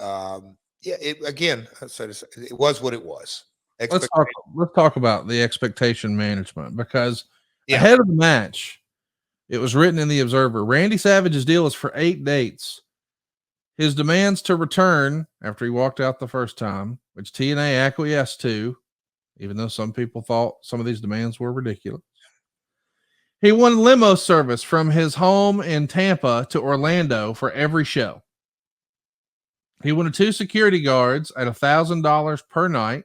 yeah, again, so it was what it was. Let's Expect, talk. Let's talk about the expectation management because yeah, ahead of the match, it was written in the Observer. Randy Savage's deal is for 8 dates. His demands to return after he walked out the first time, which TNA acquiesced to, even though some people thought some of these demands were ridiculous. He won limo service from his home in Tampa to Orlando for every show. He wanted 2 security guards at $1,000 per night,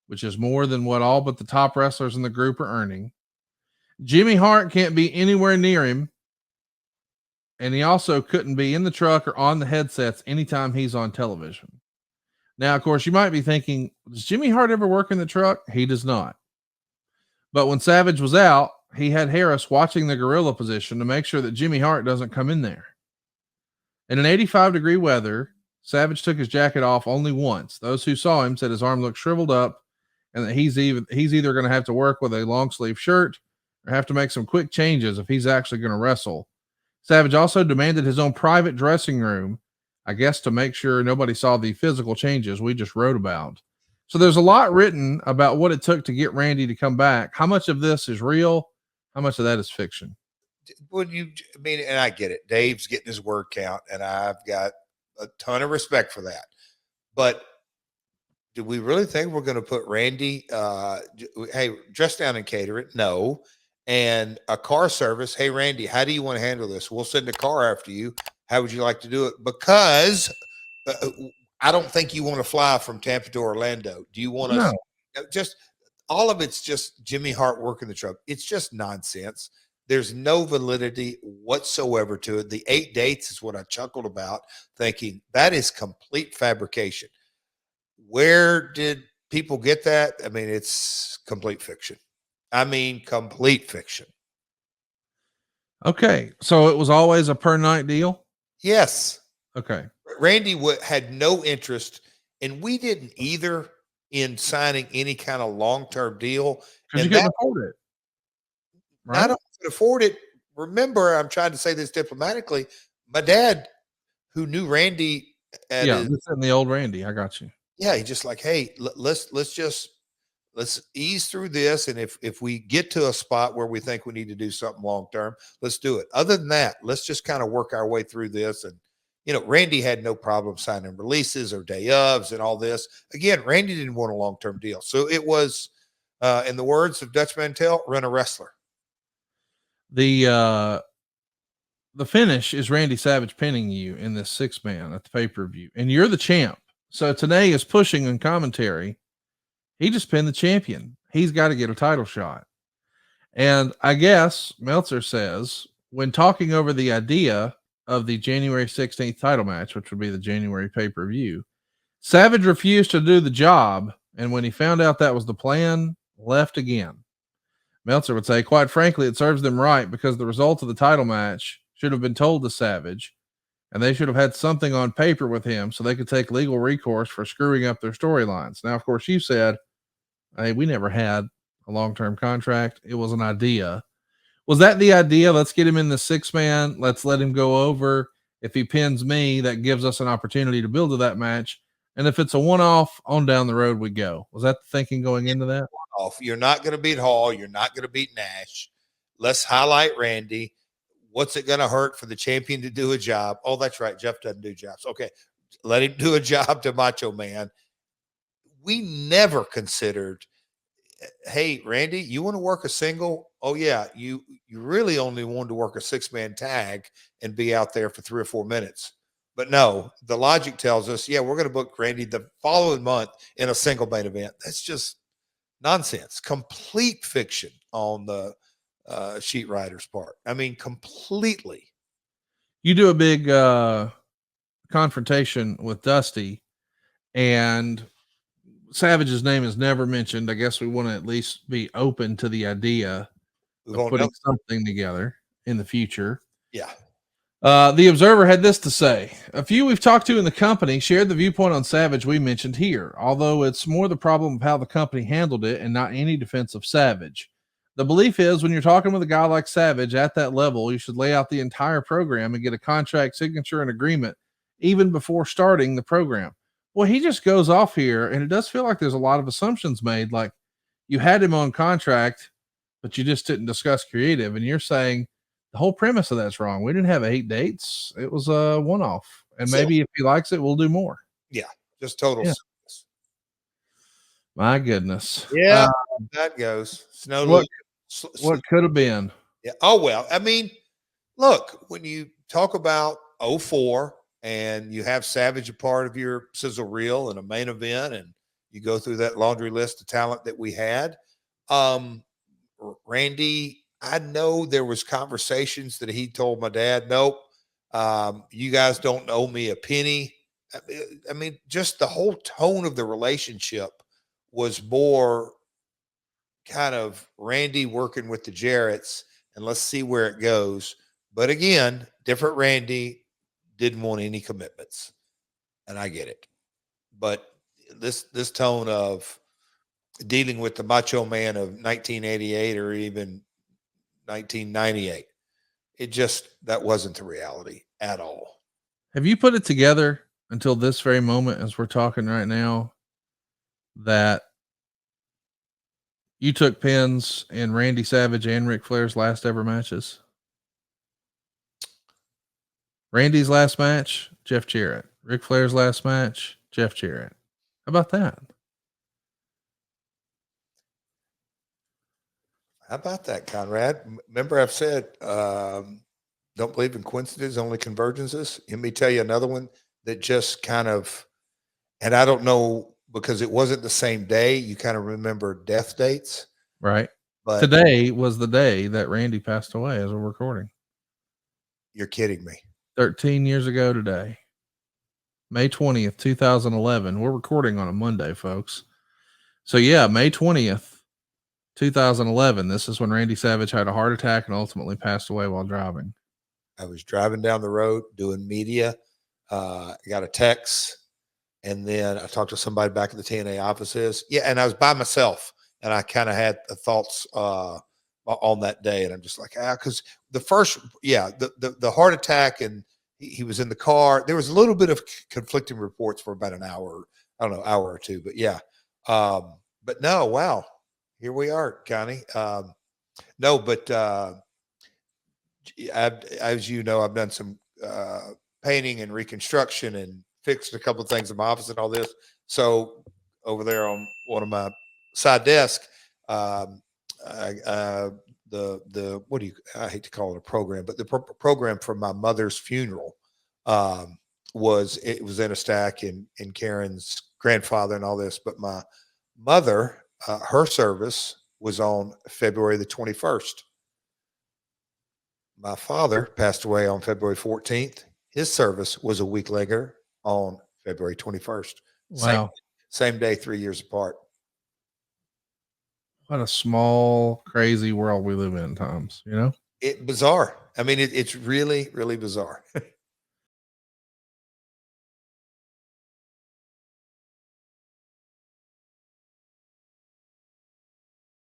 which is more than what all but the top wrestlers in the group are earning. Jimmy Hart can't be anywhere near him, and he also couldn't be in the truck or on the headsets anytime he's on television. Now, of course, you might be thinking, does Jimmy Hart ever work in the truck? He does not. But when Savage was out, he had Harris watching the gorilla position to make sure that Jimmy Hart doesn't come in there. In an 85-degree weather, Savage took his jacket off only once. Those who saw him said his arm looked shriveled up and that he's either going to have to work with a long sleeve shirt or have to make some quick changes if he's actually going to wrestle. Savage also demanded his own private dressing room, I guess to make sure nobody saw the physical changes we just wrote about. So there's a lot written about what it took to get Randy to come back. How much of this is real? How much of that is fiction? would you? I mean, and I get it. Dave's getting his word count, and I've got a ton of respect for that. But do we really think we're going to put Randy? Hey, dress down and cater it? No. And a car service. Hey, Randy, how do you want to handle this? We'll send a car after you. How would you like to do it? Because I don't think you want to fly from Tampa to Orlando. Do you want us? No. Just all of it's just Jimmy Hart working the truck. It's just nonsense. There's no validity whatsoever to it. The 8 dates is what I chuckled about, thinking that is complete fabrication. Where did people get that? I mean, it's complete fiction. I mean, complete fiction. Okay. So it was always a per night deal? Yes. Okay. Randy had no interest, and we didn't either in signing any kind of long term deal. Because you And couldn't that afford it, not right? only could afford it, remember, I'm trying to say this diplomatically. My dad, who knew Randy at Yeah. his, This in the old Randy. I got you. yeah, he just like, hey, let's just let's ease through this, and if we get to a spot where we think we need to do something long term, let's do it. Other than that, let's just kind of work our way through this. And Randy had no problem signing releases or day ofs and all this. Again, Randy didn't want a long term deal, so it was, in the words of Dutch Mantel, run a wrestler. The finish is Randy Savage pinning you in this 6-man at the pay-per-view, and you're the champ. So today is pushing in commentary. He just pinned the champion. He's got to get a title shot. And I guess Meltzer says when talking over the idea of the January 16th title match, which would be the January pay-per-view, Savage refused to do the job, and when he found out that was the plan, left again. Meltzer would say, quite frankly, it serves them right because the result of the title match should have been told to Savage, and they should have had something on paper with him so they could take legal recourse for screwing up their storylines. Now, of course, you said, hey, we never had a long-term contract. It was an idea. Was that the idea? Let's get him in the 6-man. Let's let him go over. If he pins me, that gives us an opportunity to build to that match. And if it's a one-off, on down the road we go. Was that the thinking going into that? Off. You're not going to beat Hall. You're not going to beat Nash. Let's highlight Randy. What's it going to hurt for the champion to do a job? Oh, that's right. Jeff doesn't do jobs. Okay. Let him do a job to Macho Man. We never considered, hey, Randy, you want to work a single? Oh, yeah. You really only wanted to work a 6-man tag and be out there for 3 or 4 minutes. But no, the logic tells us, yeah, we're going to book Randy the following month in a single main event. That's just nonsense, complete fiction on the sheet writer's part. I mean, completely. You do a big confrontation with Dusty, and Savage's name is never mentioned. I guess we want to at least be open to the idea We of won't know. putting something together in the future. Yeah. The Observer had this to say. A few we've talked to in the company shared the viewpoint on Savage we mentioned here, although it's more the problem of how the company handled it and not any defense of Savage. The belief is when you're talking with a guy like Savage at that level, you should lay out the entire program and get a contract signature and agreement even before starting the program. Well, he just goes off here, and it does feel like there's a lot of assumptions made. Like you had him on contract, but you just didn't discuss creative. And you're saying the whole premise of that's wrong. We didn't have 8 dates. It was a one-off. And Silly. maybe if he likes it, we'll do more. Yeah, just total. Yeah. silliness. My goodness. Yeah, that goes. What could have been? Yeah. Oh well. I mean, look, when you talk about 04 and you have Savage a part of your sizzle reel and a main event, and you go through that laundry list of talent that we had, Randy, I know there was conversations that he told my dad, nope, you guys don't owe me a penny. I mean, just the whole tone of the relationship was more kind of Randy working with the Jarretts, and let's see where it goes. But again, different Randy didn't want any commitments, and I get it. But this tone of dealing with the Macho Man of 1988 or even 1998, that wasn't the reality at all. Have you put it together until this very moment as we're talking right now that you took pins in Randy Savage and Ric Flair's last ever matches? Randy's last match, Jeff Jarrett. Ric Flair's last match, Jeff Jarrett. How about that? How about that, Conrad? Remember, I've said, don't believe in coincidences, only convergences. Let me tell you another one that just kind of, and I don't know because it wasn't the same day. You kind of remember death dates, right? But today was the day that Randy passed away as we're recording. You're kidding me. 13 years ago today, May 20th, 2011. We're recording on a Monday, folks. So yeah, May 20th, 2011. This is when Randy Savage had a heart attack and ultimately passed away while driving. I was driving down the road doing media. I got a text, and then I talked to somebody back at the TNA offices. Yeah, and I was by myself, and I kind of had the thoughts on that day, and I'm just like, because the first, the heart attack, and he was in the car. There was a little bit of conflicting reports for about an hour, I don't know, hour or two, but yeah. But no, wow, here we are, Connie. No, but as you know, I've done some painting and reconstruction and fixed a couple of things in my office and all this. So over there on one of my side desk, the what do you, I hate to call it a program, but the program for my mother's funeral was in a stack in Karen's grandfather and all this. But my mother, her service was on February the 21st. My father passed away on February 14th. His service was a week later on February 21st. Wow. Same day, 3 years apart. What a small, crazy world we live in, Tom's, you know? Bizarre. I mean, it's really, really bizarre.